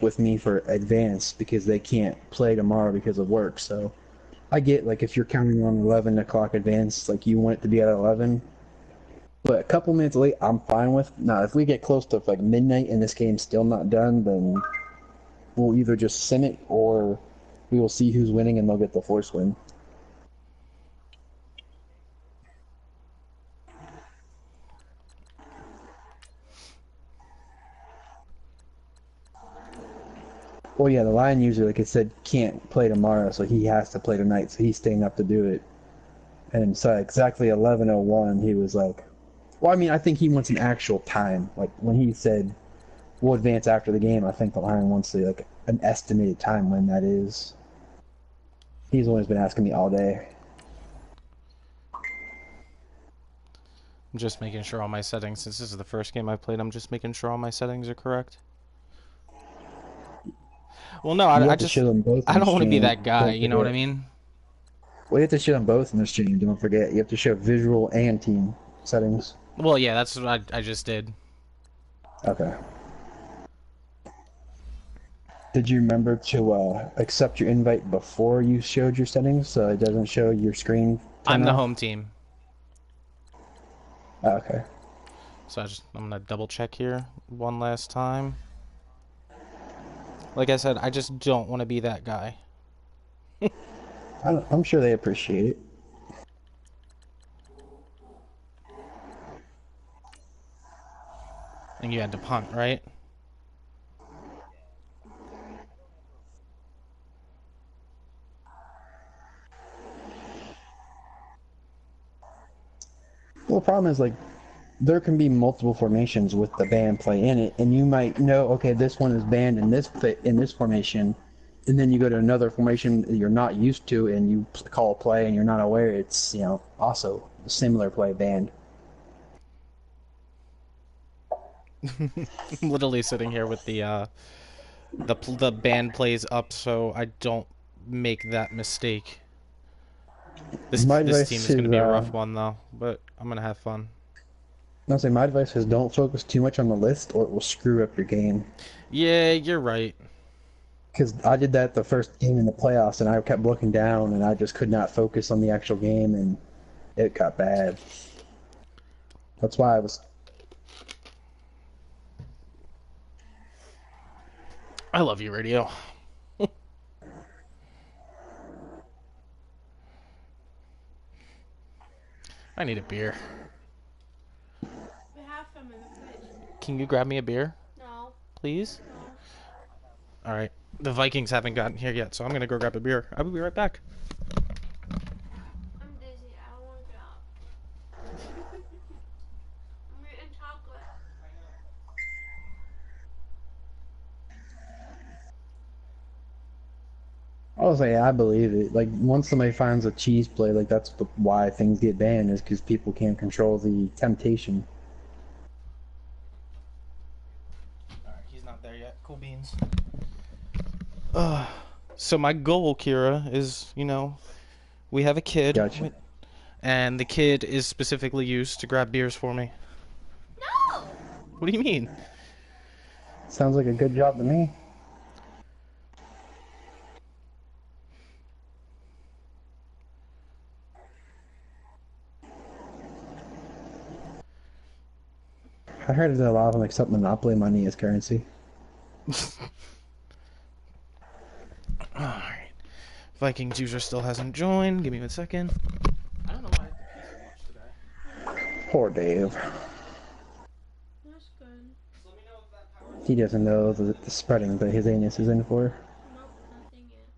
with me for advance because they can't play tomorrow because of work. So I get, like, if you're counting on 11 o'clock advance, like, you want it to be at 11. But a couple minutes late, I'm fine with. Now, if we get close to, like, midnight and this game's still not done, then we'll either just sim it or we will see who's winning and they'll get the force win. Well, yeah, the Lion user, like I said, can't play tomorrow, so he has to play tonight, so he's staying up to do it. And so exactly 11:01, he was like, well, I mean, I think he wants an actual time. Like, when he said, we'll advance after the game, I think the Lion wants to, like, an estimated time when that is. He's always been asking me all day. I'm just making sure all my settings, since this is the first game I played, I'm just making sure all my settings are correct. Well, no, You I have to just, show them both I in the don't want to be stream. that guy, Don't you know what I forget. mean? Well, you have to show them both in the stream. Don't forget. You have to show visual and team settings. Well, yeah, that's what I just did. Okay. Did you remember to accept your invite before you showed your settings so it doesn't show your screen turn I'm the off? home team. Okay. So I'm gonna double check here one last time. Like I said, I just don't want to be that guy. I'm sure they appreciate it. And you had to punt, right? Well, the problem is, like, there can be multiple formations with the band play in it, and you might know, okay, this one is banned in this formation, and then you go to another formation that you're not used to, and you call a play, and you're not aware it's, also a similar play banned. I'm literally sitting here with the band plays up, so I don't make that mistake. My This team advice is gonna is, be a rough one though, but I'm gonna have fun. I'll say my advice is don't focus too much on the list, or it will screw up your game. Yeah, you're right. Because I did that the first game in the playoffs, and I kept looking down, and I just could not focus on the actual game, and it got bad. That's why I was. I love you, radio. I need a beer. We have some in the fridge. Can you grab me a beer, No. please? No. All right. The Vikings haven't gotten here yet, so I'm gonna go grab a beer. I will be right back. I'm dizzy. I don't want to get up. I'm eating chocolate. I was like, yeah, I believe it. Like, once somebody finds a cheese play, like, that's why things get banned, is because people can't control the temptation. Alright, he's not there yet. Cool beans. So my goal, Kira, is, we have a kid. Gotcha. And the kid is specifically used to grab beers for me. No! What do you mean? Sounds like a good job to me. I heard that a lot of them accept Monopoly money as currency. Alright. Vikings user still hasn't joined. Give me 1 second. I don't know why I pee so much today. Poor Dave. That's good. He doesn't know the spreading that his anus is in for. Nope, nothing yet.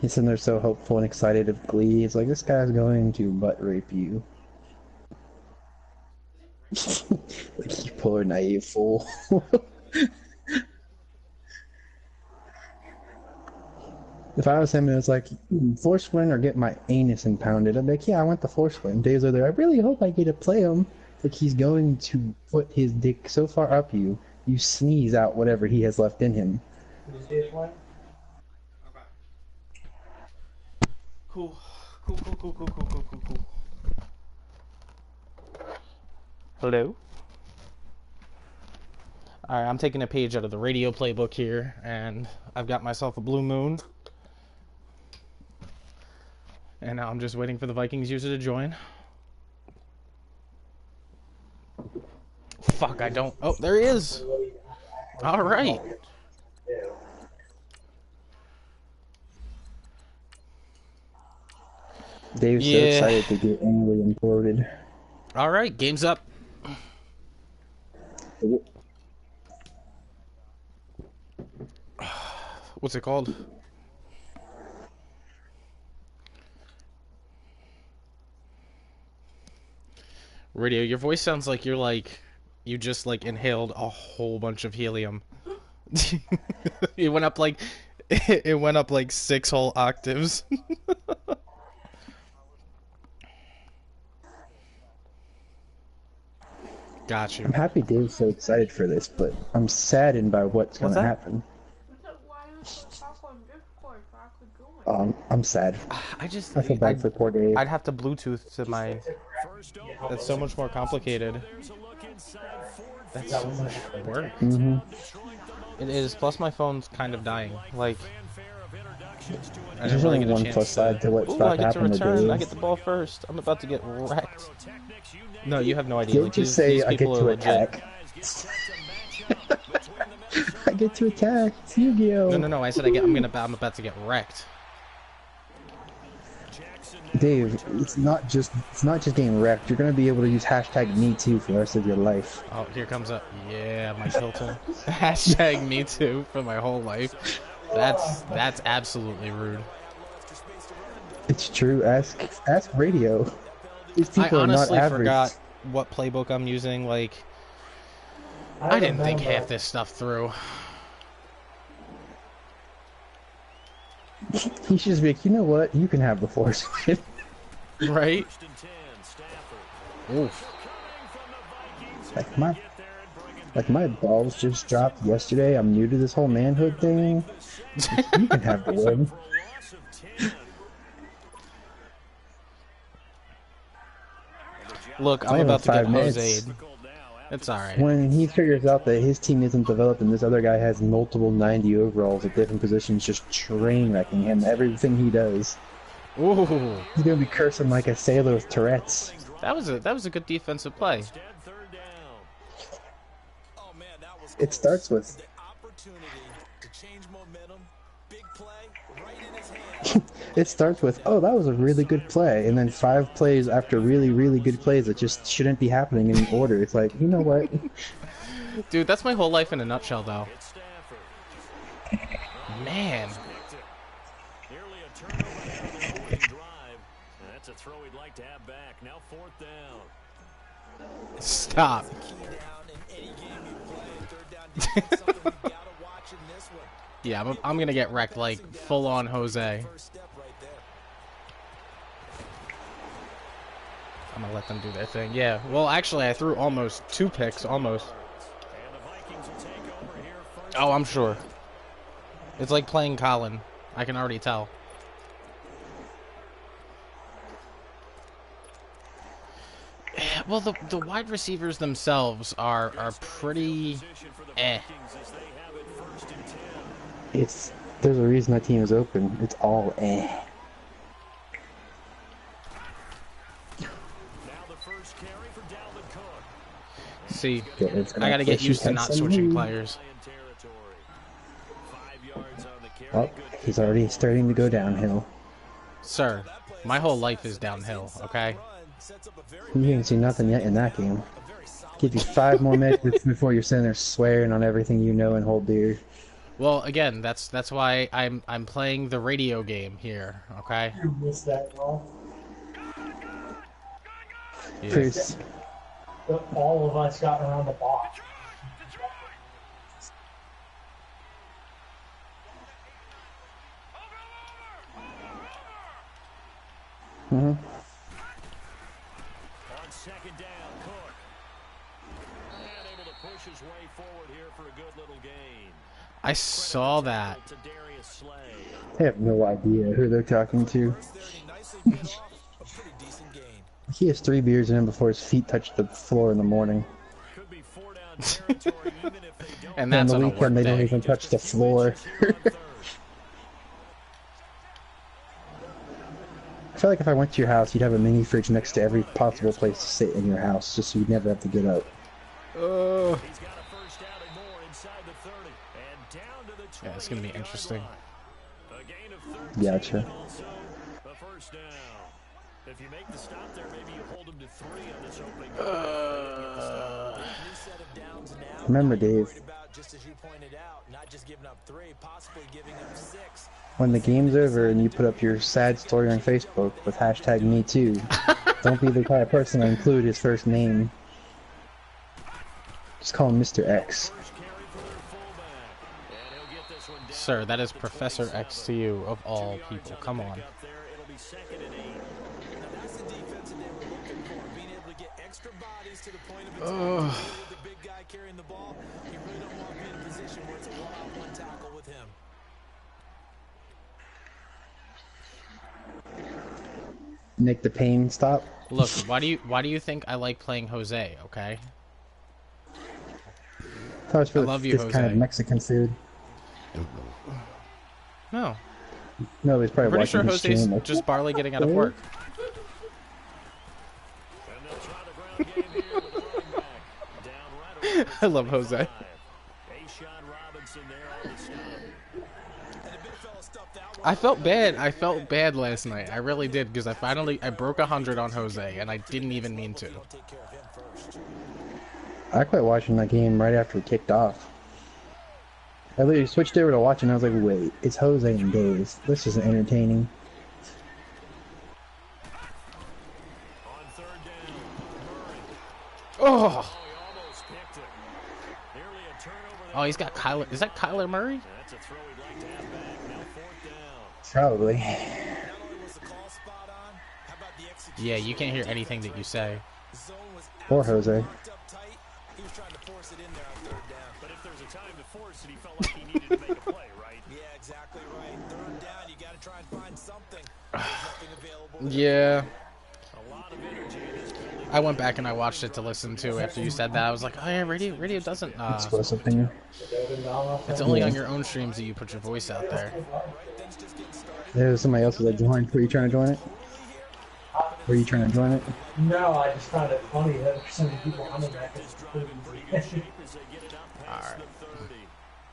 He's sitting there so hopeful and excited of glee. He's like, this guy's going to butt rape you. Like, you poor naive fool. If I was him and it was like, force win or get my anus impounded, I'd be like, yeah, I want the force win. Dave's over there, I really hope I get to play him. Like, he's going to put his dick so far up you, you sneeze out whatever he has left in him. Cool. Cool. Hello? Alright, I'm taking a page out of the radio playbook here, and I've got myself a blue moon. And now I'm just waiting for the Vikings user to join. Fuck, I don't... Oh, there he is! Alright. Dave's so excited to get annually imported. Alright, game's up. What's it called? Radio, your voice sounds like you're like... You just like inhaled a whole bunch of helium. It went up like... It went up like 6 whole octaves. Got you. I'm happy Dave's so excited for this, but I'm saddened by what's going to happen. Why don't you talk on Discord so I could join? I'm sad. I feel bad for poor Dave. I'd have to Bluetooth to my... That's so much more complicated. That's so much work. Mm-hmm. It is. Plus, my phone's kind of dying. Like, I There's didn't really only get a one chance plus side to what's Ooh, about I to get to happen to return. Dave. I get the ball first. I'm about to get wrecked. No, you have no idea. You'll Like, just these say, I get people to are legit. attack. I get to attack. It's Yu-Gi-Oh! No. I said I'm about to get wrecked. Dave, it's not just getting wrecked. You're gonna be able to use hashtag me too for the rest of your life. Oh, here comes up. Yeah, Mike Hilton. Hashtag me too for my whole life. That's absolutely rude. It's true. Ask radio. These people I honestly are not average. forgot what playbook I'm using. Like, I didn't think half this stuff through. He should just be like, you know what? You can have the force. Right? Oof. Like my balls just dropped yesterday. I'm new to this whole manhood thing. You can have the win. Look, I'm about to get Jose'd. It's alright. When he figures out that his team isn't developed and this other guy has multiple 90 overalls at different positions, just train wrecking him, everything he does. Ooh. He's gonna be cursing like a sailor with Tourette's. That was a good defensive play. It starts with it starts with, oh, that was a really good play, and then 5 plays after really, really good plays that just shouldn't be happening in order. It's like, you know what? Dude, that's my whole life in a nutshell, though. Man. Stop. Yeah, I'm gonna get wrecked like full-on Jose. I'm gonna let them do their thing. Yeah, well, actually, I threw almost 2 picks, almost. Oh, I'm sure. It's like playing Colin. I can already tell. Well, the wide receivers themselves are pretty eh. There's a reason that team is open. It's all eh. See, I gotta get used to not switching players. Oh, he's already starting to go downhill. Sir, my whole life is downhill, okay? You ain't seen nothing yet in that game. Give you 5 more minutes before you're sitting there swearing on everything you know and hold dear. Well, again, that's why I'm playing the radio game here, okay? You missed that ball. Yes. All of us got around the ball. Mm-hmm. On second down, Cook. And able to push his way forward here for a good little gain. I saw that. I have no idea who they're talking to. He has 3 beers in him before his feet touch the floor in the morning. Could be 4 down territory even if they don't And And on that's the on a weekend, work they don't day. even touch the floor. I feel like if I went to your house, you'd have a mini fridge next to every possible place to sit in your house, just so you'd never have to get up. Oh. He's got a first down and more inside the 30 and down to the 20. Yeah, it's gonna be interesting. A gain of 13 Gotcha. and also a first down. If you make the stop there, maybe you hold him to 3 on this opening. Remember, Dave, Just as you pointed out, not just giving up 3, possibly giving up 6. when the game's over and you put up your sad story on Facebook with hashtag #MeToo, don't be the kind of person to include his first name. Just call him Mr. X. Sir, that is Professor X to you, of all people. Come on. That's the defense that they were looking for, being able to get extra bodies to the point of Ugh. with the big guy carrying the ball. You really don't want to be in a position where it's a one-on-one tackle with him. Nick the pain stop. Look, why do you think I like playing Jose? Okay. I thought it was I love you, this kind of Jose. Mexican food. No, No, he's probably I'm pretty watching sure his Jose's stream. Like, just barely getting out of work. And they'll try the ground game here with the running back. Down right over I love Jose. Ashawn Robinson there on the stop. I felt bad. I felt bad last night. I really did, because I broke 100 on Jose, and I didn't even mean to. I quit watching that game right after it kicked off. I literally switched over to watching. And I was like, wait, it's Jose and Days. This isn't entertaining. On 3rd down, Murray. Oh, He almost picked it. Nearly a turnover there. oh, he's got Kyler. Is that Kyler Murray? That's a throw he'd like to have back. Now 4th down. Probably. Not only was the call spot on, how about the execution? Yeah, you can't hear anything that you say. Zone was Or Jose. absolutely marked up tight. He was trying to force it in there on 3rd down. But if there's a time to force it, he felt like he needed to make a play, right? Yeah, exactly right. 3rd down, you got to try and find something. There's nothing available. Yeah. A lot of energy in this building. I went back and I watched it to listen to after you said that. I was like, oh yeah, radio doesn't. Explosive thing. It's only on your own streams that you put your voice out there. There's somebody else that joined. Were you trying to join it? Were you trying to join it? No, I just found it funny that there's so many people on the back. Alright.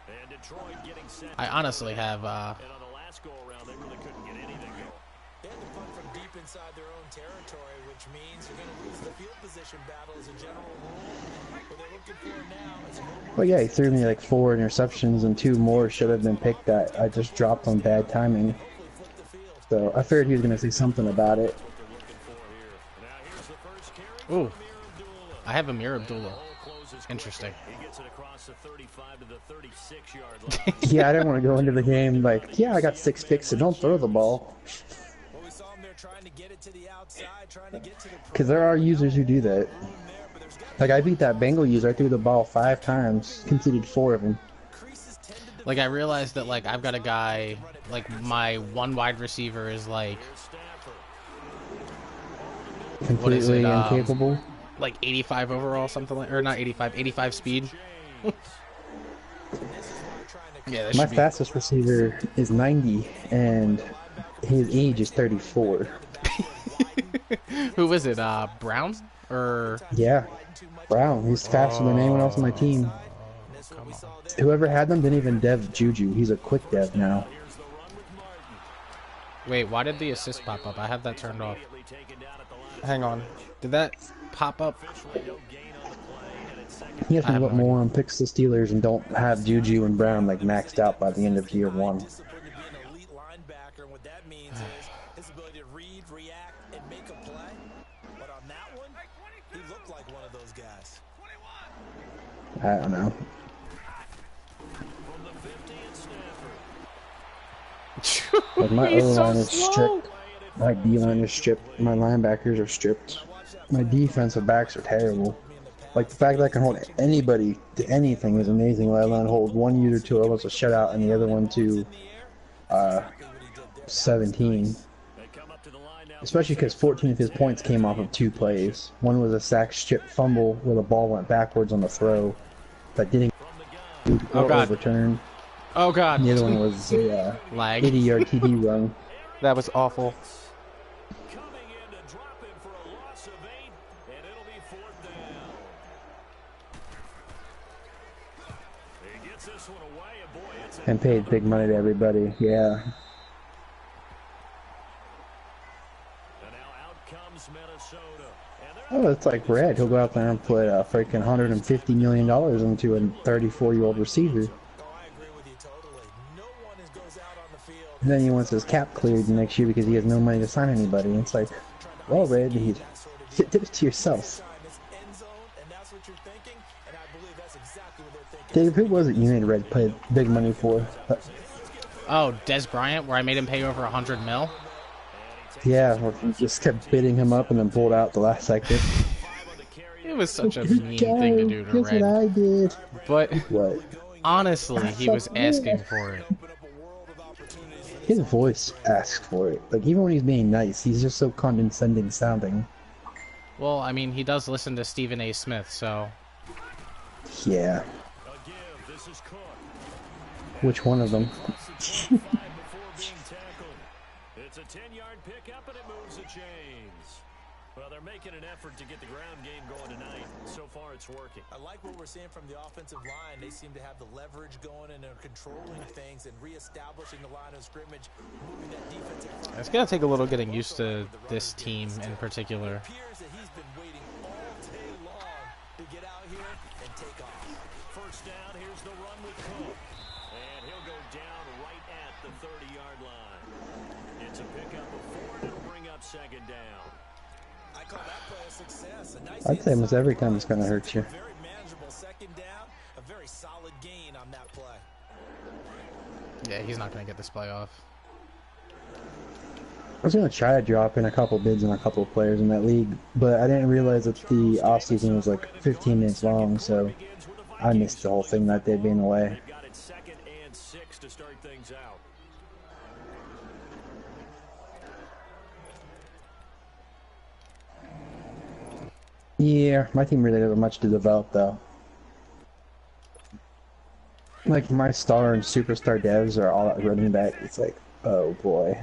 And Detroit getting set. I honestly have. And on the last go around, they really couldn't get anything going. They had to punt from deep inside their own territory, which means you're going to lose the field position battle as a general rule. What they're looking for now is a little more. Well, yeah, he threw me like 4 interceptions and 2 more should have been picked that I just dropped on bad timing. flip the field. So I figured he was going to say something about it. Now here's the first carry. Ooh, I have Amir Abdullah. Interesting. He gets it across the 35 to the 36-yard line. Yeah, I didn't want to go into the game like, yeah, I got 6 picks, so don't throw the ball. Well, we saw him there trying to get it to the outside, trying to get to the Because there are users who do that. room there, but there's got Like, I beat that Bengal user. I threw the ball 5 times, conceded 4 of them. creases tend to Like I realized that like I've got a guy like my one wide receiver is like Completely it, incapable. like 85 overall, something like, or not 85, 85 speed. Yeah, that My should be. fastest receiver is 90, and his age is 34. Who is it? Brown or Yeah, Brown. He's faster than anyone else on my team. Whoever had them didn't even dev Juju. He's a quick dev now. wait? Why did the assist pop up? I have that turned off. Hang on. Did that pop up? He has I to have put no more on picks the Steelers and don't have Juju and Brown like maxed out by the end of year 1. disciplined to be an elite linebacker, and what that means is his ability to read, react, and make a play. But on that one, he looked like one of those guys. I don't know. From the 50 and Stafford. Like my He's O-line so is slow. stripped. My D-line is stripped. My linebackers are stripped. My defensive backs are terrible. Like the fact that I can hold anybody to anything is amazing, let alone hold one user to almost a shutout and the other one to 17. They come up to the line now. Especially because 14 of his points came off of 2 plays. One was a sack strip fumble where the ball went backwards on the throw that didn't Oh, God. overturned. Oh god. The other one was a Lag. 80-yard TD run. That was awful. Coming in to drop him for a loss of 8, and it'll be 4th down. He gets this one away, and boy, it's And paid big money to everybody. Yeah. And now out comes Minnesota. And Oh, it's like Red. He'll go out there and put a freaking $150 million into a 34-year-old receiver. Oh, I agree with you totally. No one goes out on the field. And then he wants his cap cleared next year because he has no money to sign anybody. And it's like, well, Red, you did it to yourself. Dave, who was it you made Red pay big money for? Oh, Des Bryant, where I made him pay over 100 mil? Yeah, where he just kept bidding him up and then pulled out the last second. It was such a mean thing to do to Guess Red. what I did? But What? honestly, he was asking for it. His voice asked for it. Like, even when he's being nice, he's just so condescending sounding. Well, I mean, he does listen to Stephen A. Smith, so... Yeah. again, this is Cook. Which one of them? Before being tackled. It's a 10-yard pickup, and it moves the chains. Well, they're making an effort to get the ground game going tonight. So far, it's working. I like what we're seeing from the offensive line. They seem to have the leverage going and they're controlling things and reestablishing the line of scrimmage, moving that defensive front. It's gonna take a little getting used to this team in particular. It appears that he's been waiting all day long to get out here and take off. First down, here's the run with Cook. And he'll go down right at the 30-yard line. It's a pickup of 4, and it'll bring up 2nd down. I call that play a success. A nice I'd say almost inside every time run, it's going to hurt you. very manageable 2nd down, a very solid gain on that play. Yeah, he's not gonna get this play off. I was going to try to drop in a couple bids on a couple of players in that league, but I didn't realize that the offseason was like 15 minutes long, so I missed the whole thing that day being away. They've got it 2nd and 6 to start things out. Yeah, my team really doesn't have much to develop, though. Like, my star and superstar devs are all at running back. It's like, oh boy.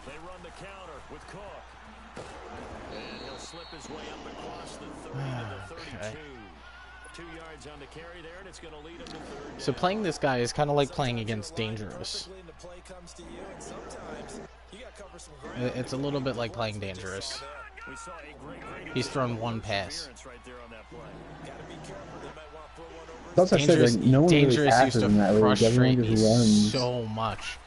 They run the counter with Cook. And he'll slip his way up across the 30 to the 32. Okay. 2 yards on the carry there, and it's going to lead him to 3rd So down. playing this guy is kind of like playing against Dangerous. Perfectly, and the play comes to you, and sometimes you got to cover some ground. It's a little bit like playing Dangerous. We saw a great He's thrown one pass. clearance right there on that play. Gotta be careful. They might want to throw one over. That's what I said, Dangerous, like, no one really Dangerous used passes to in that league. frustrate Everyone me just runs. so much.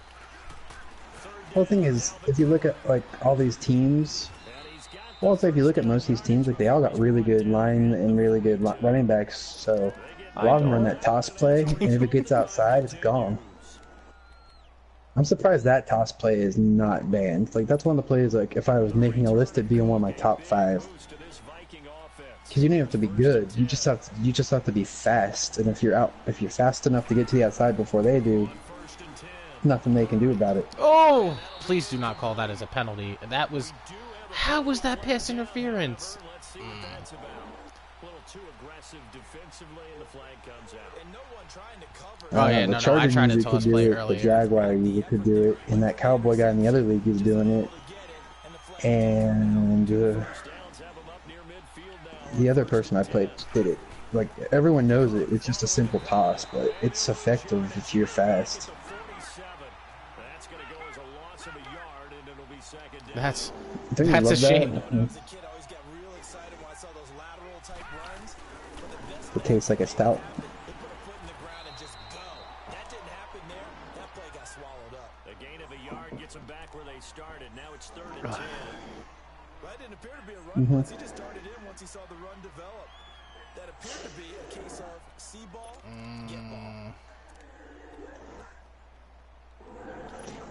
The whole thing is, if you look at, like, all these teams, And he's got well, it's like if you look at most of these teams, like, they all got really good line and really good running backs, so a lot of them run that toss play, and if it gets outside, it's gone. I'm surprised that toss play is not banned. Like, that's one of the plays, like, if I was making a list, it'd be in one of my top 5. to this Viking offense. Because you don't have to be good, you just have to be fast, and if you're fast enough to get to the outside before they do, 1st and 10. nothing they can do about it. Oh! Please do not call that as a penalty. That was... How was that pass interference? Let's see what that's about. A little too aggressive defensively, and the flag comes out. And no one trying to cover. Oh, yeah, The no, I Chargers tried to usually tell could us do play it, earlier. The Jaguar usually could do it, and that Cowboy guy in the other league is doing it, and Downs have him up near midfield now. the other person I played did it. Like, everyone knows it. It's just a simple toss, but it's effective if you're fast. To 47. That's going to go as a loss of a yard, and it'll be 2nd down. That's... Don't you That's a love that? shame. As a kid, I always got real excited when I saw those lateral type runs. But the best It tastes like a stout. they put a foot in the ground and just go. That didn't happen there. That play got swallowed up. A gain of a yard gets them back where they started. Now it's 3rd and 10. That didn't appear to be a run once he just started in once he saw the run develop. That appeared to be a case of see ball, get ball.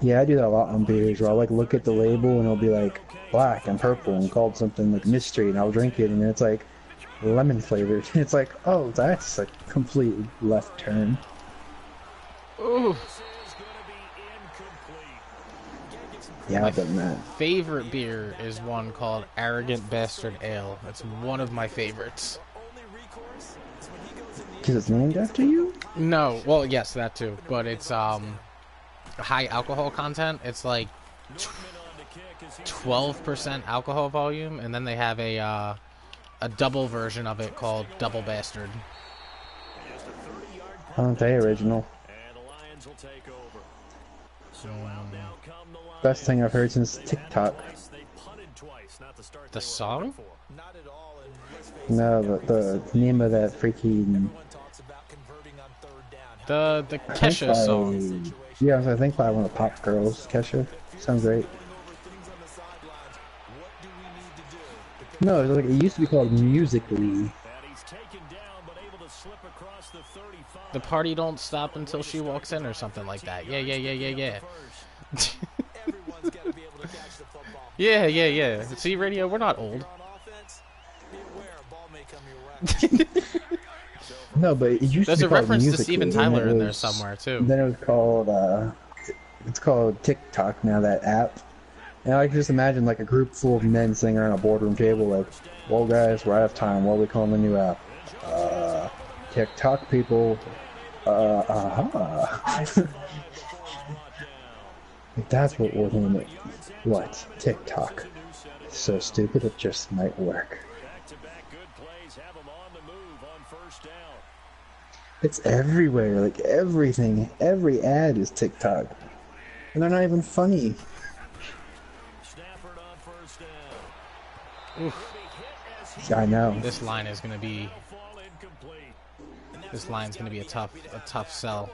Yeah, I do that a lot on beers, where I'll, like, look at the label, and it'll be, like, black and purple, and called something, like, mystery, and I'll drink it, and it's, like, lemon flavored. It's like, oh, that's a complete left turn. Ooh. This is going to be incomplete. Yeah, I've done that. Favorite beer is one called Arrogant Bastard Ale. It's one of my favorites. Because it's named after you? No, well, yes, that too, but it's high alcohol content. It's like 12% alcohol volume, and then they have a double version of it called Double Bastard. Aren't they original? Best thing I've heard since TikTok. The song? No, the name of that freaking... The Kesha song. Yeah, I think by one of the pop girls, Kesha. Sounds great. No, it, was like, it used to be called Musically. The party don't stop until she walks in or something like that. Yeah. Yeah. See, radio, we're not old. No, but it used There's to a be called reference to Musically, Steven and Tyler it in there was- somewhere too. Then it was called, it's called TikTok now, that app. And I can just imagine like a group full of men sitting around a boardroom table like, well guys, we're out of time, what are we calling the new app? TikTok people. That's what we'll name it. What? TikTok. So stupid it just might work. It's everywhere, like everything. Every ad is TikTok. And they're not even funny. Oof. I know. This line is gonna be. This line's gonna be a tough sell.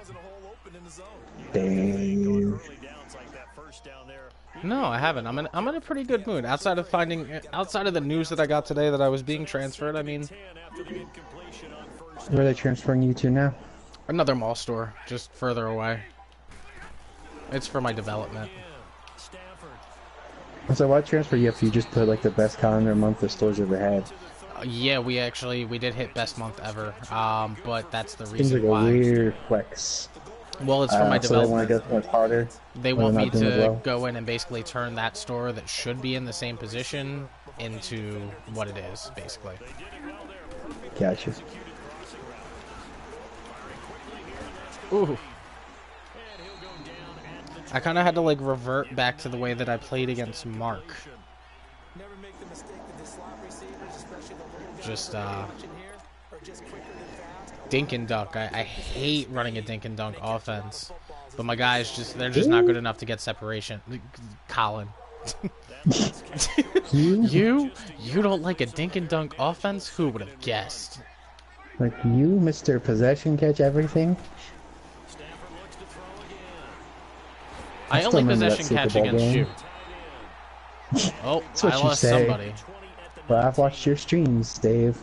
Dang. No, I haven't. I'm in a pretty good mood. Outside of the news that I got today that I was being transferred, I mean, Where are they transferring you to now? another mall store, just further away. It's for my development. So why transfer you if you just put like the best calendar month the store's ever had? Yeah, we did hit best month ever. But that's the Seems reason like a why. weird flex. Well, it's for my So they want development. to go much harder. They when want they're me not doing as to well. go in and basically turn that store that should be in the same position into what it is, basically. Gotcha. Ooh. I kind of had to like revert back to the way that I played against Mark. Just dink and dunk. I hate running a dink and dunk offense, but my guys they're just not good enough to get separation. Colin, you don't like a dink and dunk offense? Who would have guessed? Like you, Mr. Possession Catch Everything? I still only remember that possession catch Super Bowl against game. you. Oh, That's what I you lost say. somebody. Well, I've watched your streams, Dave.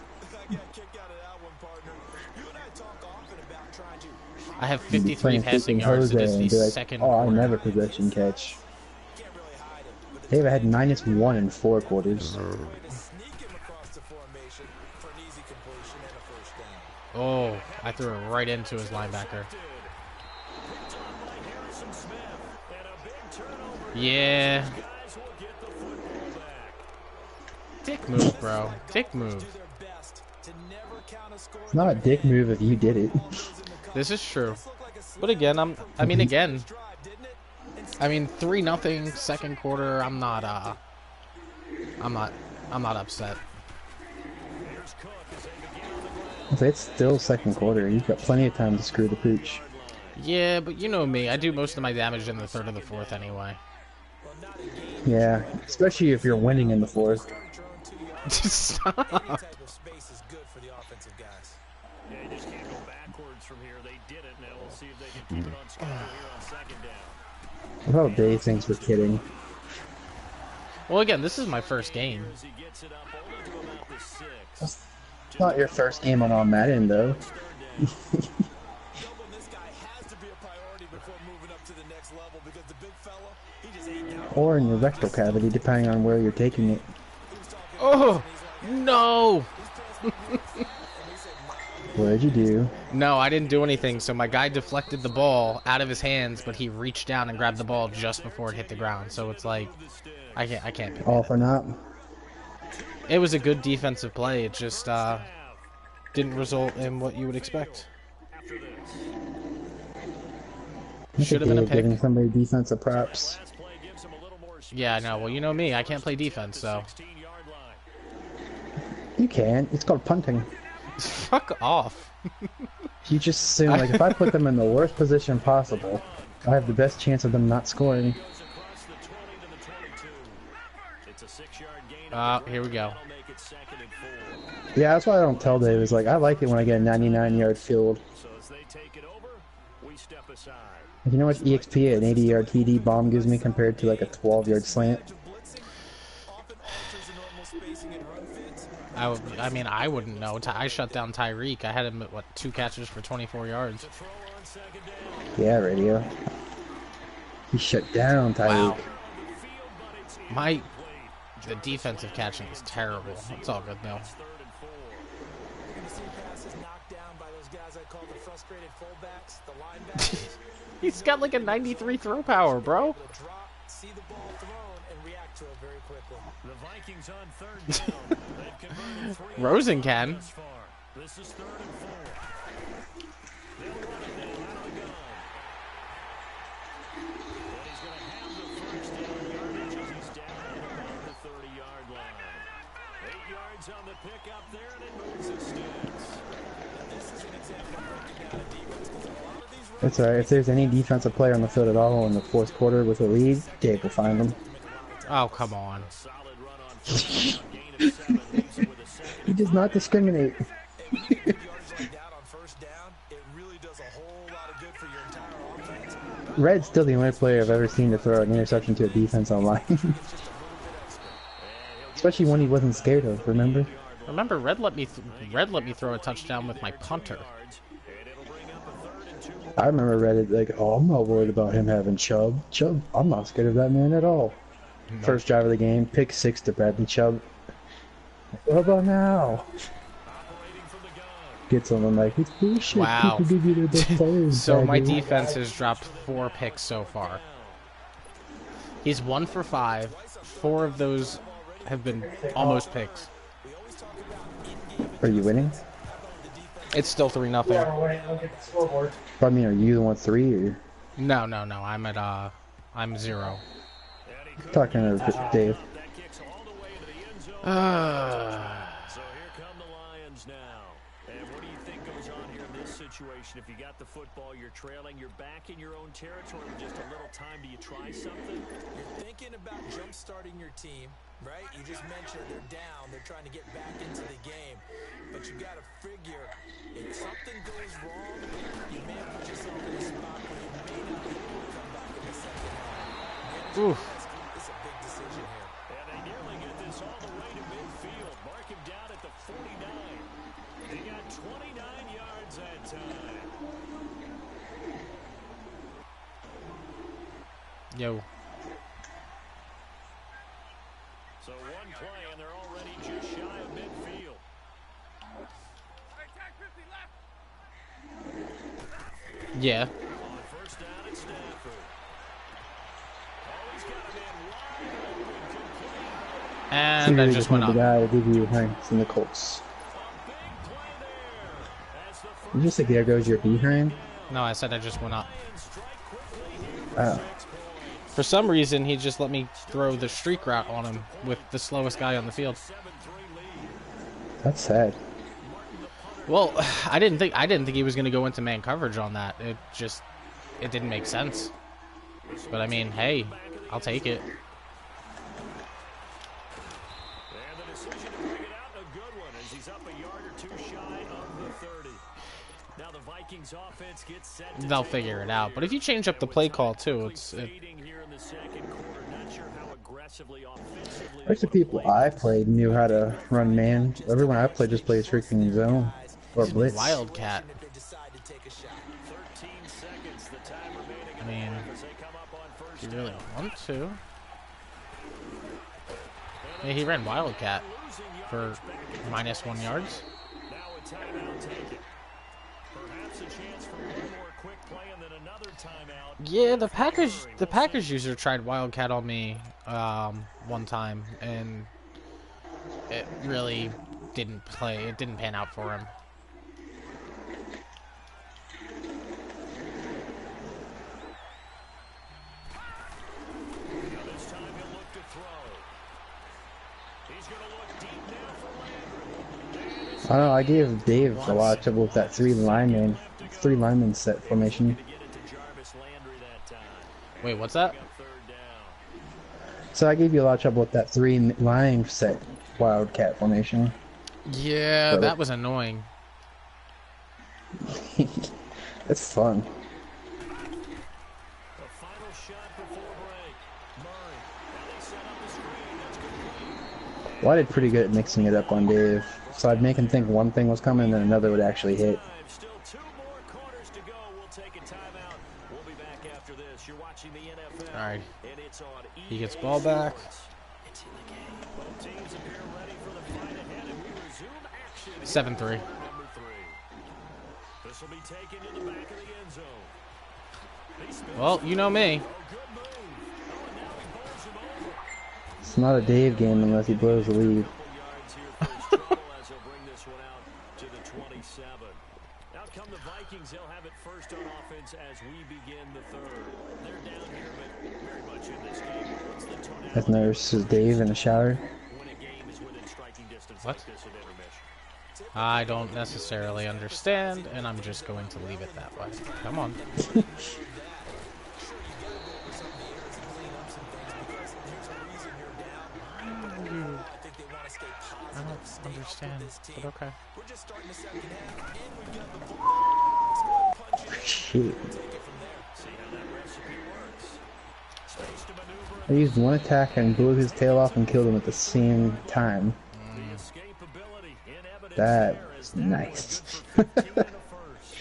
I have You'd be 53 playing passing freaking yards. It is Jose and the be like, second oh, I quarter. never possession catch. Dave, I had -1 in 4 quarters. Oh, I threw it right into his linebacker. Yeah. Dick move, bro. Dick move. It's not a dick move if you did it. This is true. But again, I mean 3-0 second quarter. I'm not upset. It's still second quarter. You've got plenty of time to screw the pooch. Yeah, but you know me. I do most of my damage in the third or the fourth anyway. Yeah, especially if you're winning in the fourth. Stop. Yeah, you just can't go backwards from here. They did it. Now we'll see if they can keep it on schedule here on second down. I thought Dave thinks we're kidding. Well, again, this is my first game. He gets it up only to about the 6. It's not your first game on Madden, though. Or in your rectal cavity, depending on where you're taking it. Oh no! What did you do? No, I didn't do anything. So my guy deflected the ball out of his hands, but he reached down and grabbed the ball just before it hit the ground. So it's like, I can't be All mad. for naught. It was a good defensive play. It just didn't result in what you would expect. Should have been a pick. Giving somebody defensive props. Yeah, I know. Well, you know me. I can't play defense, so. You can. It's called punting. Fuck off. You just assume, like, if I put them in the worst position possible, I have the best chance of them not scoring. Here we go. Yeah, that's why I don't tell Dave. Is like, I like it when I get a 99-yard field. You know what EXP an 80-yard TD bomb gives me compared to like a 12-yard slant? I mean, I wouldn't know. I shut down Tyreek. I had him at, what, 2 catches for 24 yards. Yeah, radio. He shut down Tyreek. Wow. The defensive catching is terrible. It's all good, though. He's got like a 93 throw power, bro. See the ball thrown and react to it very quickly. The Vikings on third down. They've converted 3 Rosen can. thus far. This is 3rd and 4. They'll run it now out of the gun. And he's going to have the first down yardage as he's down at about the 30-yard line. 8 yards on the pickup there, and it moves the sticks. This is an example of breaking down a defense because a lot of these It's alright. If there's any defensive player on the field at all in the fourth quarter with a lead, Dave will find them. Oh, come on. He does not discriminate. Red's still the only player I've ever seen to throw an interception to a defense online. Especially one he wasn't scared of, remember? Remember, Red let me throw a touchdown with my punter. I remember Red like, oh, I'm not worried about him having Chubb. Chubb, I'm not scared of that man at all. No. First drive of the game, pick 6 to Bradley Chubb. What about now? Gets on, I'm like, it's bullshit. Wow. People give you their best players, so my defense has dropped 4 picks so far. He's 1 for 5. 4 of those have been almost picks. Are you winning? It's still 3-0. Look at the scoreboard. I mean, are you the one 3 or? No. I'm at I'm 0. Talking to Dave. So here come the Lions now. And what do you think goes on here in this situation? If you got the football, you're trailing, you're back in your own territory with just a little time. Do you try something? You're thinking about jump-starting your team, right? You just mentioned they're down. They're trying to get back into the game. But you got to figure if something goes wrong, you may have put yourself in a spot where you may not be able to come back in the second half. Oof. It's a big decision here. And they nearly get this all the way to midfield. Mark him down at the 49. They got 29 yards that time. Yo. So one play, and they're already just shy of midfield. Yeah. On first down, it's Stafford. Oh, he's got a man wide open, complete. And I just went the up. guy to give you Hanks and the Colts. A big play there. As the You just like, there goes your behind? No, I said I just went up. Lions strike quickly here with Oh. 6 points. For some reason, he just let me throw the streak route on him with the slowest guy on the field. 7-3 lead. That's sad. Well, I didn't think he was going to go into man coverage on that. It didn't make sense. But I mean, hey, I'll take it. And the decision to bring it out, a good one, as he's up a yard or 2 shy of the 30. Now the Vikings offense gets set to They'll take figure over it out. here. But if you change up the play call too, it's Fading here in the second quarter. Not sure how aggressively offensively Most of the they people wanna I played knew how to run man. Everyone I played just plays freaking zone or blitz. Wildcat. If they decide to take a shot. 13 seconds, the time remaining. I mean, as they come up on first if you really down. want to. Yeah, he ran Wildcat Losing for yards back at the -1 yards. now a timeout taken. gets a chance for one more quick play and then another timeout. Yeah, the Packers user tried Wildcat on me one time, and it really didn't play. It didn't pan out for him. Now this time he'll look to throw. He's going to look deep now for Landry. I don't know. I gave Dave a lot of trouble with that three lineman set formation. To get it to Jarvis Landry that time. Wait, what's that? Got third down. So I gave you a lot of trouble with that three line set Wildcat formation. Yeah, But that was annoying. It's fun. The final shot before break. Murray. Now they set up the screen. That's complete. Well, I did pretty good at mixing it up on Dave. So I'd make him think one thing was coming and then another would actually hit. Still 2 more quarters to go. We'll take a timeout. We'll be back after this. You're watching the NFL. All right. And it's on He gets EA ball back. Sports. It's in the game. Both teams appear ready for the fight ahead, and we resume action. 7-3. Number 3. This will be taken to the back of the end zone. He spins Well, you know me. Oh, good move. Oh, and now he bowls him over. It's not a Dave game unless he blows the lead. Yards here for his trouble as he'll bring this one out to the 27. Out come the Vikings. They'll have it first on offense as we begin the third. They're down here, but very much in this game. What's the tonality? As nurses Dave in the shower. When a game is within striking distance What? like this at intermission. I don't necessarily understand, and I'm just going to leave it that way. Come on. I don't understand, but okay. We're just starting the second half, and we've got the ball. Let's go ahead and punch it in. Shit. See how that recipe works. Space to maneuver. I used one attack and blew his tail off and killed him at the same time. The escapability in evidence That there as is that nice. was good for 15 and a first.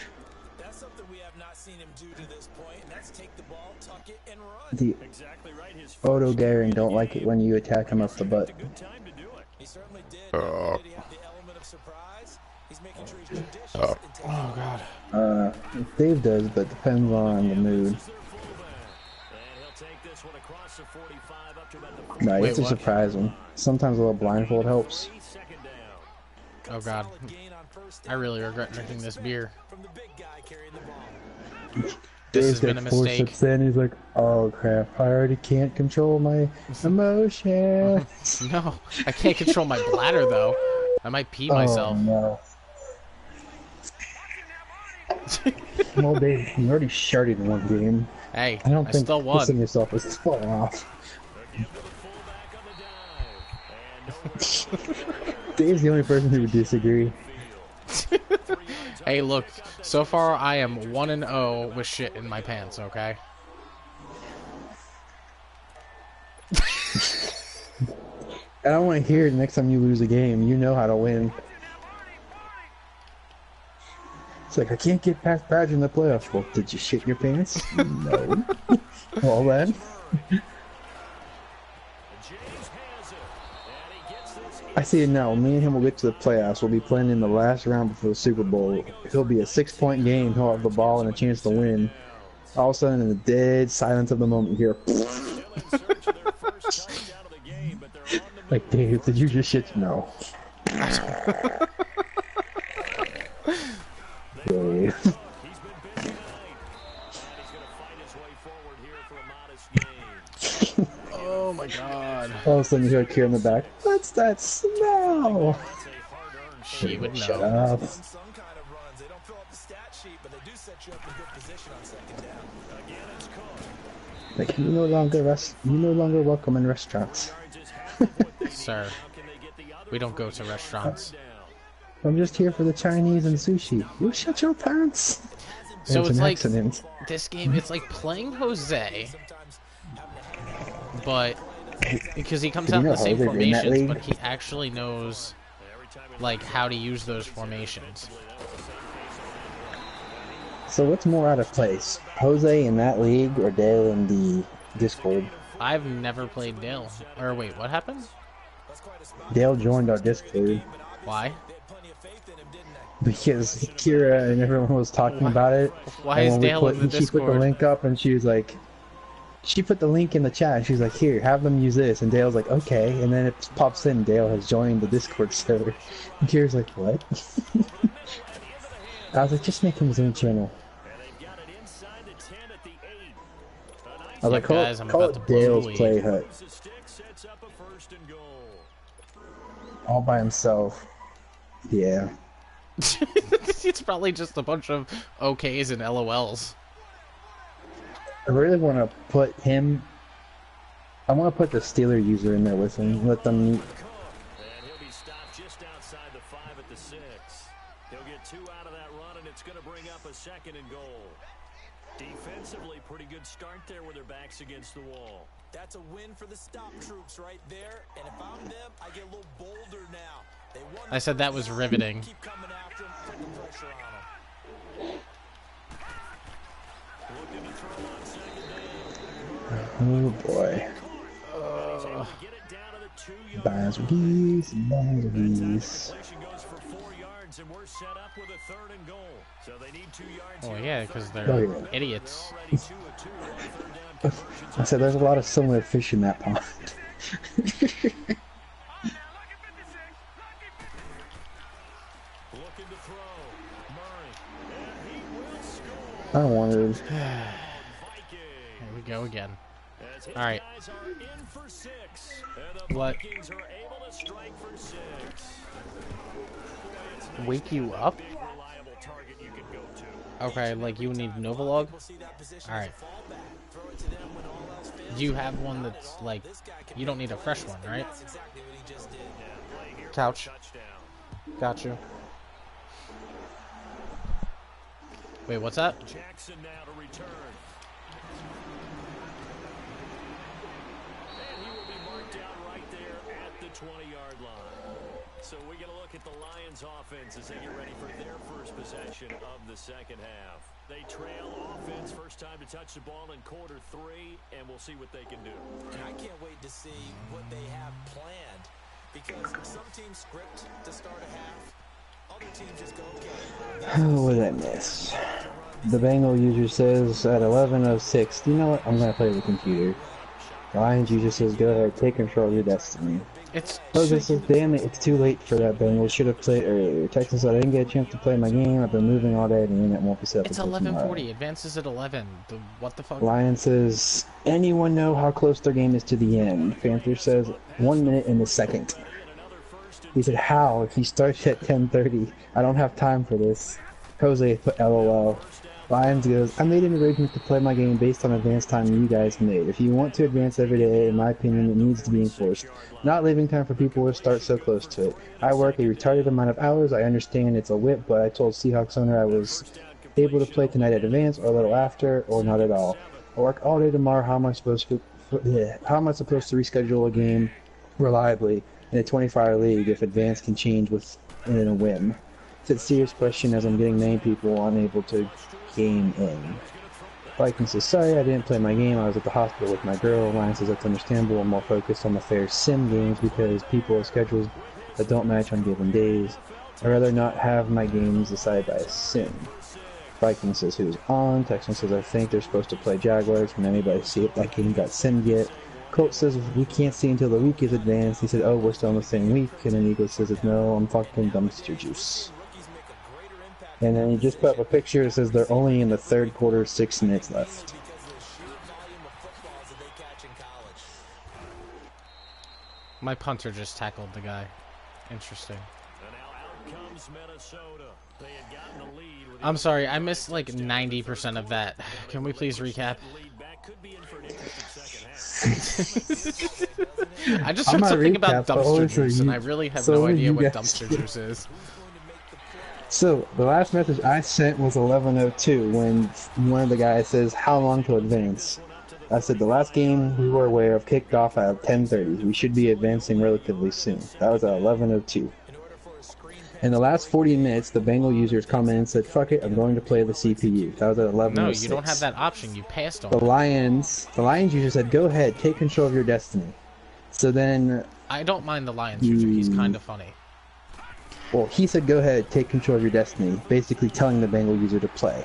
That's something we have not seen him do to this point, and that's take the ball, tuck it, and run. The Exactly right. His auto first daring game don't like it when you attack him up the butt. a good time to do it. He certainly did. Not only did he have the element of surprise, he's making sure he's judicious and taking Oh, God. Dave does, but depends on the mood. This is their fullback. And he'll take this one across the 45 up to about the Nah, you Wait, have to what? surprise him. Sometimes a little blindfold helps. 40, second down. Oh, God. solid gain on first I really regret drinking this beer. from the big guy carrying the ball. This Dave's has been a got 4 mistake. steps in, he's like, oh crap, I already can't control my emotions. No, I can't control my bladder, though. I might pee myself. Oh no. Well, Dave, you already sharted in one game. Hey, I don't I think still won. pissing yourself is far off. Again to the fullback on the dive. And no Dave's the only person who would disagree. Hey, look, so far I am 1-0 with shit in my pants, okay? I don't want to hear it next time you lose a game. You know how to win. It's like, I can't get past Badger in the playoffs. Well, did you shit your pants? No. Well then. I see it now. Me and him will get to the playoffs. We'll be playing in the last round before the Super Bowl. It'll be a 6-point game. He'll have the ball and a chance to win. All of a sudden, in the dead silence of the moment, you hear, like, Dave, did you just shit? No. Dave. Oh my god. All of a sudden, you hear a Kier in the back. What's that smell? She would Shut know. up. On some kind of runs, they don't fill up the stat sheet, but they do set you up in good position on second down. Again, it's Cook. Like, you no longer welcome in restaurants. Sir, we don't go to restaurants. I'm just here for the Chinese and sushi. You shut your pants. So It's it's an like, accident. this game, it's like playing Jose, but, because he comes You out in know the same Jose in that formations, league? but he actually knows, like, how to use those formations. So what's more out of place? Jose in that league or Dale in the Discord? I've never played Dale. Or wait, what happened? Dale joined our Discord. Why? because Kira and everyone was talking about it. Why And is when we Dale in the she put the Discord? link up, and she was like, she put the link in the chat, and she was like, here, have them use this. And Dale's like, okay. And then it pops in, Dale has joined the Discord server. And Kira's like, what? I was like, just make him his own channel. I was like, call, guys, I'm call about to it blow Dale's the lead. Play Hut. All by himself. Yeah. It's probably just a bunch of OKs and LOLs. I really want to put him... I want to put the Steeler user in there with him. Let them meet. And he'll be stopped just outside the 5 at the 6. He'll get 2 out of that run, and it's going to bring up a 2nd and goal. Defensively, pretty good start there with their backs against the wall. That's a win for the stop troops right there. And if I'm them, I get a little bolder now. They won I said that was riveting. Keep coming after them, put the pressure on them. Looking to throw on 2nd down. Oh boy. He's able to get it down to the 2-yard Baz line. geese, Baz That geese. completion goes for 4 yards, and we're set up with a 3rd and goal. So they need 2 yards. Oh here yeah, on because 3rd. they're Oh, yeah. idiots. They're already 2 of 2 on 3rd down conversions. I said there's a lot of similar fish in that pond. Looking to throw. Murray. And he will score. I wanted... Viking. Here we go again. As his All right. guys are in for 6. And the What? Vikings are able to strike for 6. Wake you up? Big reliable target you can go to. Okay, like you need Novolog? We'll see that position Alright. as a fallback. Throw it to them when all else fails. Do you have one that's like, you don't need a fresh one, right? That's exactly what he just did. Yeah, play here for Couch. touchdown. Got you. Wait, what's that? Jackson now to return. And he will be marked down right there at the 20-yard line. So we get a look at the Lions offense as they get ready for their first possession of the 2nd half. They trail offense, first time to touch the ball in quarter 3, and we'll see what they can do. And I can't wait to see what they have planned. Because some teams script to start a half. Other teams just go, okay. Oh, what did I miss? The Bengal user says at 11:06, you know what? I'm going to play the computer. The Lions user says, go ahead, take control of your destiny. It's Jose says, damn it, it's too late for that Bengals. Should have played earlier. Texas said, I didn't get a chance to play my game. I've been moving all day. The internet won't be set up it's until tomorrow. 11:40. Advances at 11. What the fuck? Lion says, anyone know how close their game is to the end? Panther says, 1 minute in the second. He said, how? If he starts at 10:30, I don't have time for this. Jose put LOL. Lions goes, I made an arrangement to play my game based on advance time you guys made. If you want to advance every day, in my opinion, it needs to be enforced. Not leaving time for people to start so close to it. I work a retarded amount of hours. I understand it's a whip, but I told Seahawks owner I was able to play tonight at advance or a little after or not at all. I work all day tomorrow. How am I supposed to reschedule a game reliably in a 24-hour league if advance can change within a whim? It's a serious question as I'm getting many people unable to game in. Viking says, sorry, I didn't play my game. I was at the hospital with my girl. Lion says, that's understandable. I'm more focused on the fair sim games because people have schedules that don't match on given days. I'd rather not have my games decided by a sim. Viking says, who's on? Texan says, I think they're supposed to play Jaguars. Can anybody see if that game got simmed yet? Colt says, we can't see until the week is advanced. He said, oh, we're still in the same week. And then Eagle says, no, I'm fucking dumpster juice. And then he just put up a picture that says they're only in the 3rd quarter, 6 minutes left. My punter just tackled the guy. Interesting. And now out comes Minnesota. They had gotten the lead with I'm sorry, I missed like 90% of that. Can we please recap? lead back. Could be in for an interesting second half. I just I'm heard not something about recap, but dumpster only so juice, and you- I really have so no only idea you what guys dumpster can- juice is. So, the last message I sent was 11:02 when one of the guys says, how long to advance? I said, the last game we were aware of kicked off at 10:30. We should be advancing relatively soon. That was at 11:02. In the last 40 minutes, the Bengal users come in and said, fuck it, I'm going to play the CPU. That was at 11:06. No, you don't have that option. You passed on The it. Lions user said, go ahead, take control of your destiny. So then I don't mind the Lions user. He's kind of funny. Well, he said, go ahead, take control of your destiny, basically telling the Bengal user to play.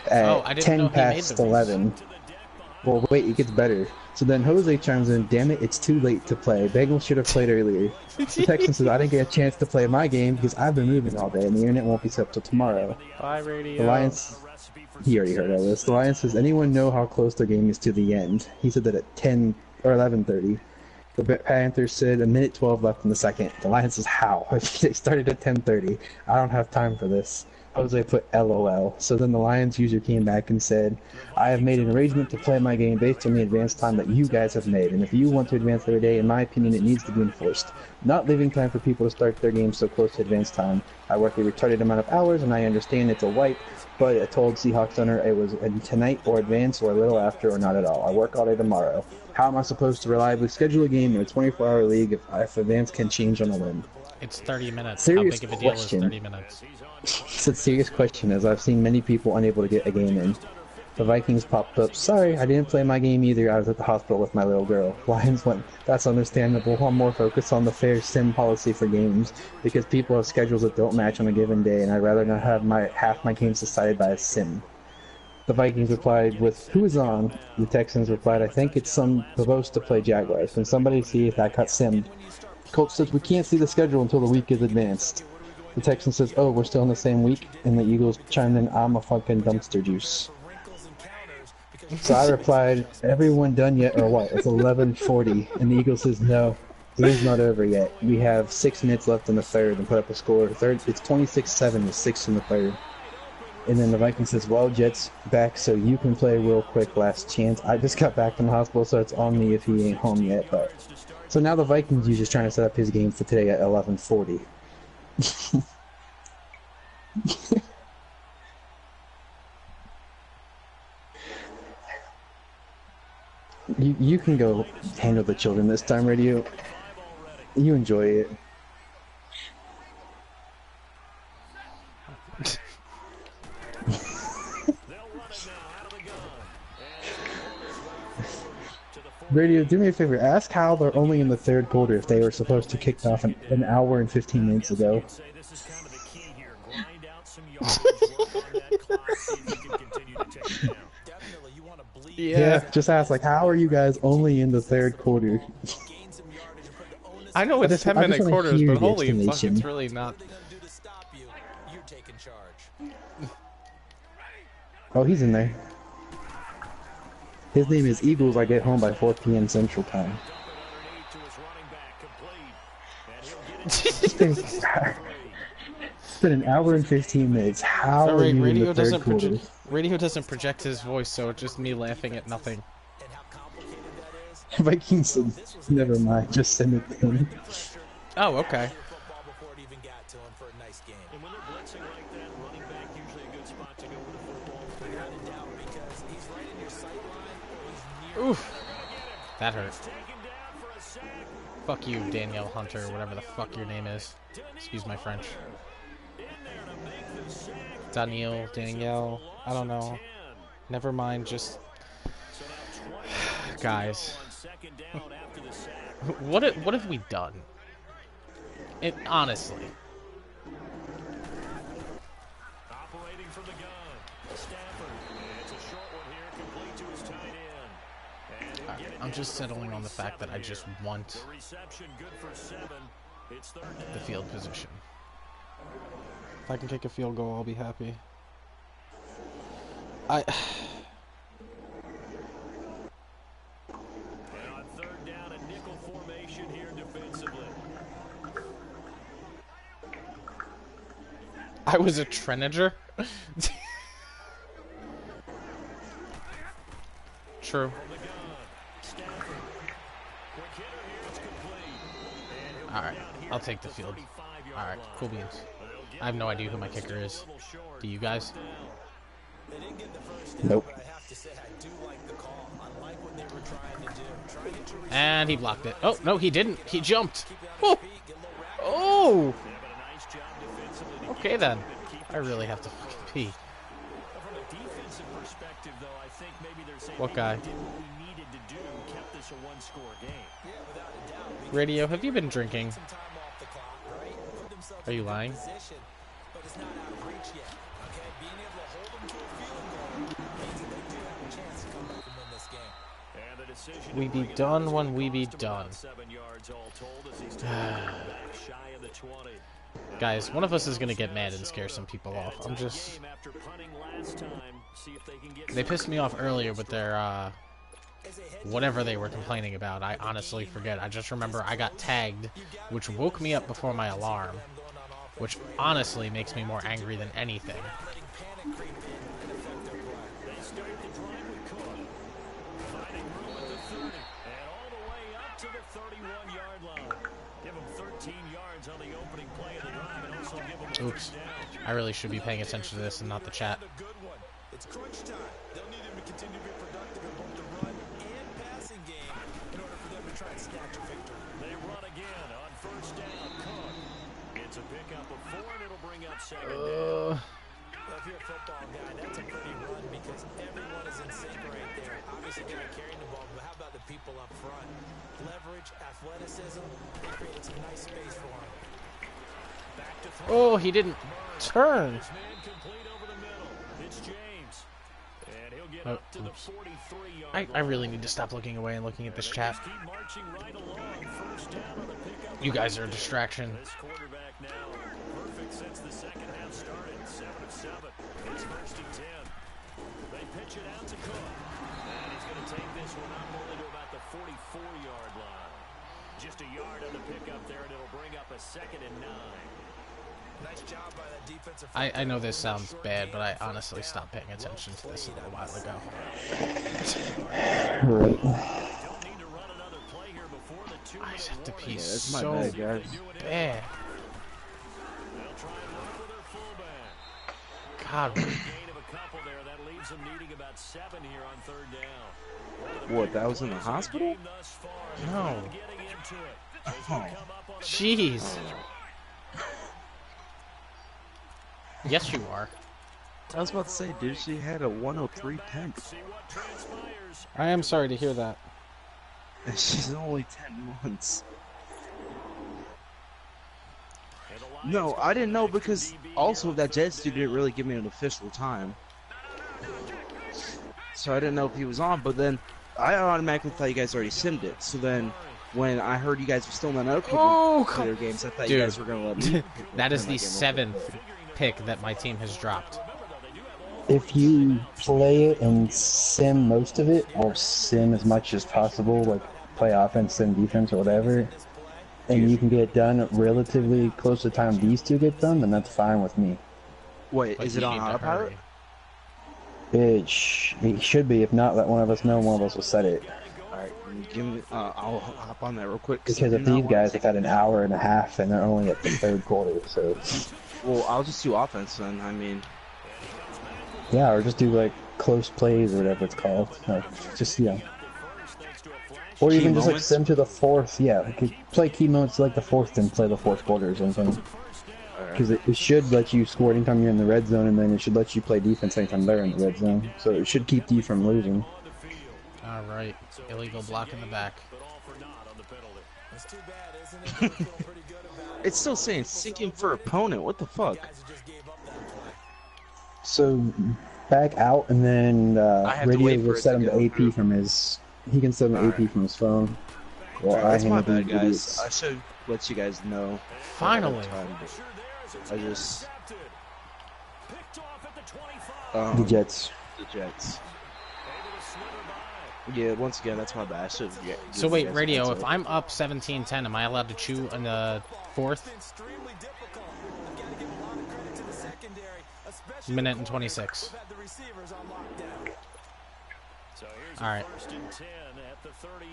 Oh, At I didn't 10 know he made past the rules. 11. Well, wait, it gets better. So then Jose chimes in, damn it, it's too late to play. Bengals should have played earlier. The Texan says, I didn't get a chance to play my game because I've been moving all day and the internet won't be set up till tomorrow. Bye, The radio. Lions, he already heard all this. The Lions says, anyone know how close their game is to the end? He said that at 10 or 11:30. The Panthers said a minute 12 left in the second. The Lions says, how? They started at 10:30. I don't have time for this. Jose put LOL. So then the Lions user came back and said, I have made an arrangement to play my game based on the advanced time that you guys have made. And if you want to advance every day, in my opinion, it needs to be enforced. Not leaving time for people to start their game so close to advanced time. I work a retarded amount of hours, and I understand it's a wipe, but I told Seahawks owner it was tonight or advance or a little after or not at all. I work all day tomorrow. How am I supposed to reliably schedule a game in a 24-hour league if advance can change on a whim? It's 30 minutes. Serious How big of a deal is question. 30 minutes? It's a serious question, as I've seen many people unable to get a game in. The Vikings popped up, sorry, I didn't play my game either, I was at the hospital with my little girl. Lions went, that's understandable, I'm more focused on the fair sim policy for games, because people have schedules that don't match on a given day, and I'd rather not have half my games decided by a sim. The Vikings replied with, who is on? The Texans replied, I think it's supposed to play Jaguars. Can somebody see if that got simmed? Colts says, we can't see the schedule until the week is advanced. The Texan says, oh, we're still in the same week? And the Eagles chimed in, I'm a fucking dumpster juice. So I replied, everyone done yet or what? It's 11:40. And the Eagles says, no, it is not over yet. We have 6 minutes left in the third and put up a score. Third, it's 26-7 with 6 in the third. And then the Vikings says, well, Jets back so you can play real quick, last chance. I just got back from the hospital, so it's on me if he ain't home yet. But so now the Vikings user's trying to set up his game for today at 11:40. You can go handle the children this time, radio. You enjoy it. Radio, do me a favor. Ask how they're only in the third quarter if they were supposed to kick off an hour and 15 minutes ago. Yeah, just ask, like, how are you guys only in the third quarter? I know it's 10-minute quarters, but holy fuck, it's really not. Oh, he's in there. His name is Eagles. I get home by 4 p.m. Central Time. It's been an hour and 15 minutes. How are you in the third quarter? Radio doesn't project his voice, so it's just me laughing at nothing. Vikings said, never mind, just send it to him. Oh, okay. Oof. That hurt. Fuck you, Danielle Hunter, whatever the fuck your name is. Excuse my French. Danielle, I don't know. Never mind, just... Guys. What have we done? Honestly. Operating from the gun. Stafford. It's a short one here, complete to his tight end. I'm just settling on the fact that I just want The reception good for 7. It's third down. the field position. If I can kick a field goal, I'll be happy. And on third down, a nickel formation here defensively. I was a Trenager? True. Alright, I'll take the field. Alright, cool beans. I have no idea who my kicker is. Do you guys? Nope. And he blocked it. Oh, no, he didn't. He jumped. Oh! Oh! Okay, then. I really have to fucking pee. What guy? Radio, have you been drinking? themselves Are you in a good lying? position, but it's not out of reach yet. Okay, being able to hold them to a field goal means that they do have a chance to come back and win this game. And the decision We to be bring it done up is when gonna we be cost him done. about 7 yards all told as he's taken back shy of the 20. Guys, one of us is gonna get mad and scare some people off. I'm just... After punting last time, see if they can get They pissed me off earlier with their, whatever they were complaining about. I honestly forget. I just remember I got tagged, which woke me up before my alarm, which honestly makes me more angry than anything. They start the drive with Cook. Finding room at the 30. And all the way up to the 31-yard line. Give him 13 yards on the opening play of the drive and also give him a Oops. first down. I really should be paying attention to this and not the chat. It's crunch time. They'll need him to continue to be productive in both the run and passing game in order for them to try and snatch a victory. They run again on first down. Cook. It's a pickup of 4 and it'll bring up second down. Well, if you're a football guy, that's a pretty run because everyone is in sync right there. Obviously, guy carrying the ball, but how about the people up front? Leverage, athleticism, they created some nice space for him. Back to throw. Oh, he didn't turn. This man complete over the middle. It's James. And he'll get Oh, up to the oops. 43-yard I line. really need to stop looking away and looking at this chat. Keep marching right along. First down on the pickup. You guys are a distraction. This quarterback now perfect since the second half started. 7 of 7. It's first and 10. They pitch it out to Cook. And he's going to take this one up only to about the 44-yard line. Just a yard on the pickup there, and it'll bring up a second and 9. Nice job by that defensive. I know this sounds bad, but I honestly stopped paying attention to this a little while ago. Right. Don't need to run another play here before the 2-minute I just have to pee warning. that's my so bad, guys. bad. They'll try and work with their fullback. God, Gain of a couple there. That leaves them needing about 7 here on third down. What, that was in the hospital? Game thus far. no. Getting into it. As we Oh. come up on a Jeez. Yes, you are. I was about to say, dude, she had a 103 temp. see what transpires. I am sorry to hear that. And she's only 10 months. And the Lions No, go I didn't know back to because DB also on that third Jets dude didn't down. really give me an official time. So I didn't know if he was on, but then I automatically thought you guys already simmed it. So then when I heard you guys were still letting other people Oh, play their games, I thought Dude. you guys were going to let me. That is play the my game real quick. 7th pick that my team has dropped. If you play it and sim most of it, or sim as much as possible, like play offense, sim defense, or whatever, and you can get it done relatively close to the time these two get done, then that's fine with me. Wait, But is you it on need to autopilot? hurry. It should be. If not, let one of us know. One of us will set it. Alright, give me. I'll hop on that real quick. Because if these guys have had an hour and a half and they're only at the third quarter, so Well, I'll just do offense then. I mean, yeah, or just do like close plays or whatever it's called. Like, just or Key even just like moments? sim to the fourth. Yeah, like play key moments like the fourth and play the fourth quarter or something. Because it should let you score anytime you're in the red zone, and then it should let you play defense anytime they're in the red zone. So it should keep you from losing. All right. Illegal block in the back. It's too bad, isn't it? They're feeling pretty good about it. it's still saying sinking for opponent. What the fuck? Guys who just gave up that play. So back out, and then I have to wait radio for will it set to him go to AP through. from his. He can set him to AP from his phone. Well, That's my handle bad, these guys. idiots. I should let you guys know. Finally. I just. The Jets. The Jets. Yeah, once again, that's my bad. I should get. So wait, radio, if I'm up 17-10, am I allowed to chew in the fourth? Extremely difficult. I've got to give a lot of credit to the secondary, especially Minute the and 26. corners who've had the receivers on lockdown. So here's All right. first and 10 at the 38.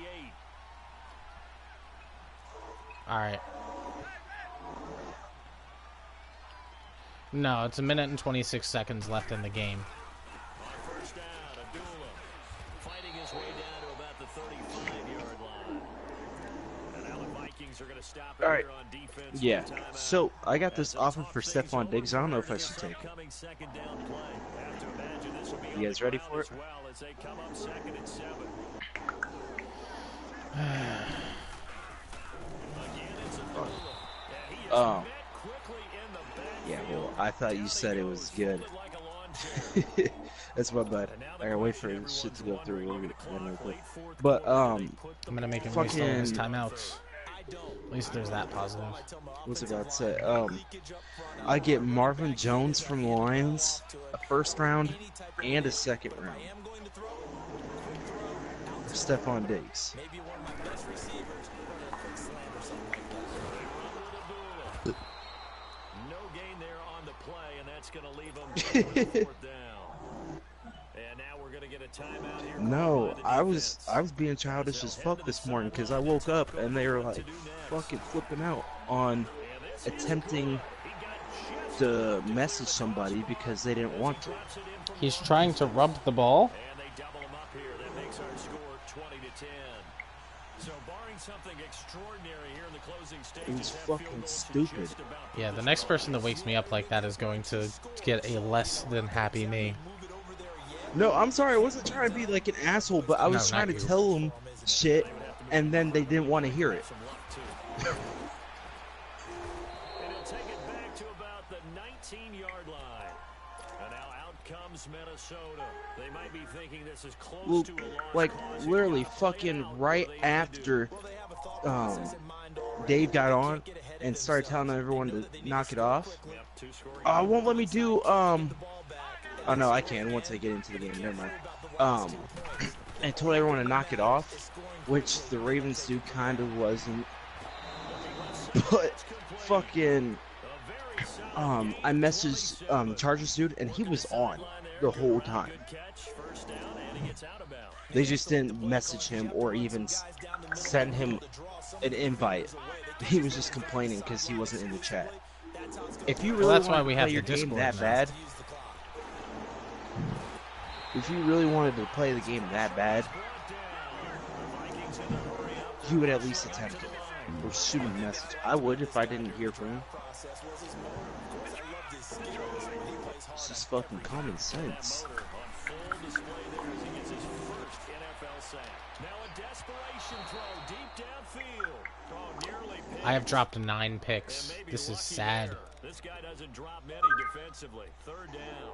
All right. No, it's a minute and 26 seconds left in the game. On first down, Abdullah fighting his way down to about the 35-yard line. And now the Vikings are going to stop it All right. here on defense. Yeah. with a timeout. So I got this As the offer tough for things Stephon over Diggs. I don't know if I for should their take it. upcoming second down play. Have to imagine this will be You on guys the ready ground for it? as well as they come up second and 7. Again, it's Abdullah. And he is met quickly Yeah, well, I thought you said it was good. That's my bad. I gotta wait for this shit to go through real quick. But, I'm gonna make him waste all of his fucking, timeouts. At least there's that positive. what's it about to say? I get Marvin Jones from the Lions, a first round, and a second round. Stephon Diggs. No gain there on the play, and that's going to leave them with a fourth down. And now we're going to get a timeout here. No, I was being childish as fuck this morning because I woke up and they were like fucking flipping out on attempting to message somebody because they didn't want to. He's trying to rub the ball. And they double him up here. That makes our score 20-10. So barring something extraordinary here in the closing stages, It was fucking stupid. Yeah, the next person that wakes me up like that is going to get a less than happy me. No, I'm sorry, I wasn't trying to be like an asshole, but I was No, trying not to you. tell them shit, and then they didn't want to hear it. And he'll take it back to about the 19-yard line. And now out comes Minnesota. They might be thinking this is close Well, to a lost like cause. literally fucking right after Dave got on and started telling everyone to knock it off. Won't let me do oh no, I can once I get into the game. Never mind. And told everyone to knock it off, which the Ravens do kind of wasn't. But fucking I messaged the Chargers dude, and he was on the whole time. They just didn't message him or even send him an invite. He was just complaining because he wasn't in the chat. If you really Well, that's why wanted we to have play your the game Discord that now. bad, if you really wanted to play the game that bad, you would at least attempt it or shoot him a message. I would if I didn't hear from him. It's just fucking common sense. I have dropped 9 picks. This is sad. This guy doesn't drop many defensively. Third down.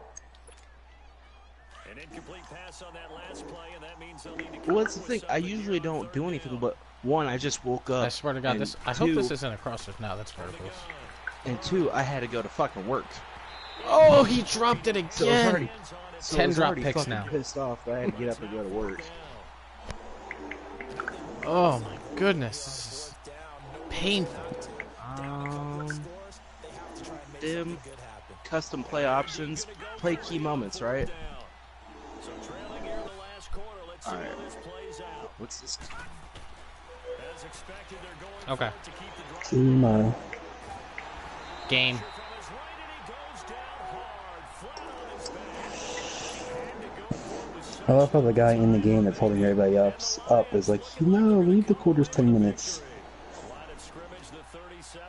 An incomplete pass on that last play, and that means they'll need to Well, that's the thing. I usually don't do anything, but one, I just woke up. I swear to God, and this. I hope two- this isn't a crossover. No, that's verticals. And two, I had to go to fucking work. Oh, he dropped it So I was again. already, so I 10 was drop already picks fucking now. pissed off that I had to get up and go to work. Oh my goodness, this is painful. Dim, custom play options, play key moments, right? So trailing here in the last quarter. Let's see All right. how this plays out. What's this? As expected, they're going Okay. for it to keep the drive See my Game. from his right, and he goes down hard, flat on his back. And to go for it was I love how the guy in the game that's holding everybody up is like, no, leave the quarters 10 minutes. line of scrimmage, the 37.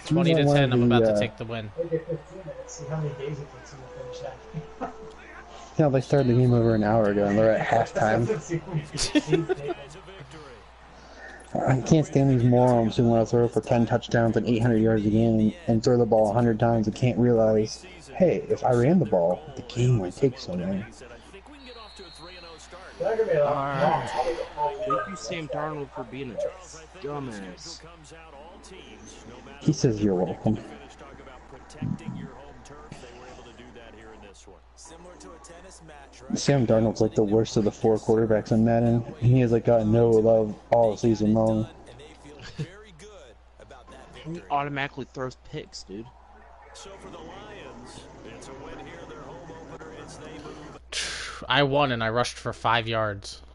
20 to 10. I'm about to take the win. They get 15 minutes. See how many days it takes them to finish that. You know, they started the game over an hour ago and they're at halftime. I can't stand these morons who want to throw for 10 touchdowns and 800 yards a game and throw the ball 100 times and can't realize, hey, if I ran the ball, the game would take so long. I think we can get off to a 3-0 start. They're gonna be a lot long. Thank you, Sam Darnold, for being a dumbass. Comes out all teams, no matter He says you're welcome. finish, talk about protecting your home turf. They were able to do that here in this one. Similar to a tennis match, right? Sam Darnold's like the worst of the 4 quarterbacks in Madden. He has like gotten no love all season long. And they feel very good about that He victory. automatically throws picks, dude. So for the Lions, it's a win here, their home opener. It's they move I won and I rushed for 5 yards.